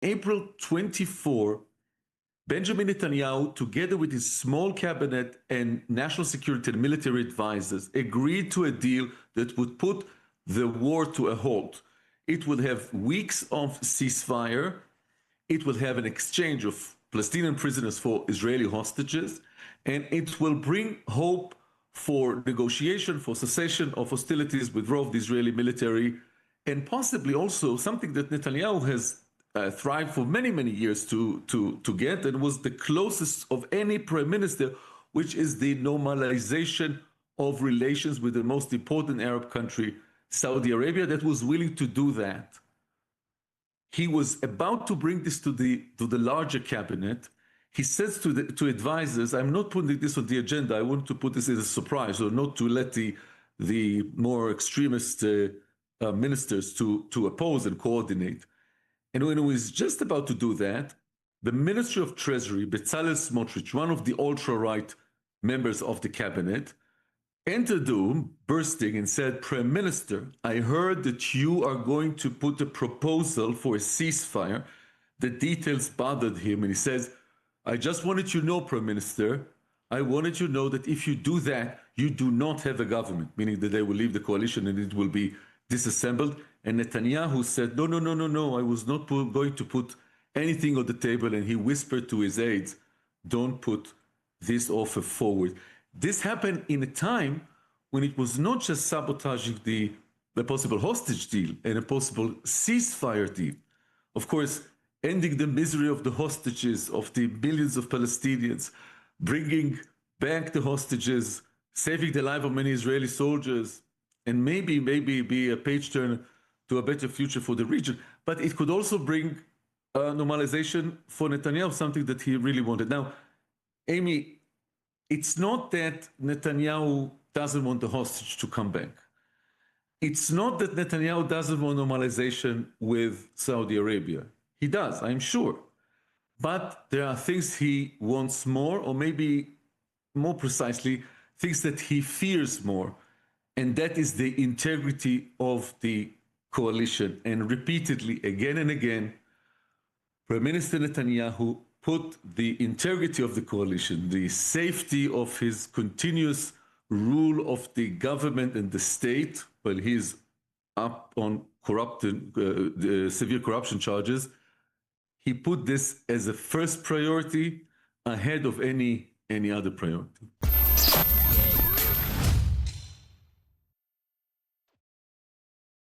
April 24, Benjamin Netanyahu, together with his small cabinet and national security and military advisors, agreed to a deal that would put the war to a halt. It would have weeks of ceasefire. It will have an exchange of Palestinian prisoners for Israeli hostages, and it will bring hope for negotiation, for cessation of hostilities, withdrawal of the Israeli military, and possibly also something that Netanyahu has thrived for many, many years to get, and was the closest of any prime minister, which is the normalization of relations with the most important Arab country, Saudi Arabia, that was willing to do that. He was about to bring this to the larger cabinet. He says to advisors, I'm not putting this on the agenda. I want to put this as a surprise, or not to let the more extremist ministers to oppose and coordinate. And when he was just about to do that, the Ministry of Treasury, Bezalel Smotrich, one of the ultra-right members of the cabinet, entered the room bursting and said, Prime Minister, I heard that you are going to put a proposal for a ceasefire. The details bothered him, and he says, I just wanted you to know, Prime Minister, I wanted you to know that if you do that, you do not have a government, meaning that they will leave the coalition and it will be disassembled. And Netanyahu said, no, no, no, no, no, I was not going to put anything on the table. And he whispered to his aides, don't put this offer forward. This happened in a time when it was not just sabotaging the possible hostage deal and a possible ceasefire deal. Of course, ending the misery of the hostages, of the millions of Palestinians, bringing back the hostages, saving the life of many Israeli soldiers, and maybe be a page turner to a better future for the region. But it could also bring normalization for Netanyahu, something that he really wanted. Now, Amy, it's not that Netanyahu doesn't want the hostage to come back. It's not that Netanyahu doesn't want normalization with Saudi Arabia. He does, I'm sure. But there are things he wants more, or maybe more precisely, things that he fears more. And that is the integrity of the coalition. And repeatedly, again and again, Prime Minister Netanyahu put the integrity of the coalition, the safety of his continuous rule of the government and the state, while he's up on severe corruption charges, he put this as a first priority ahead of any other priority.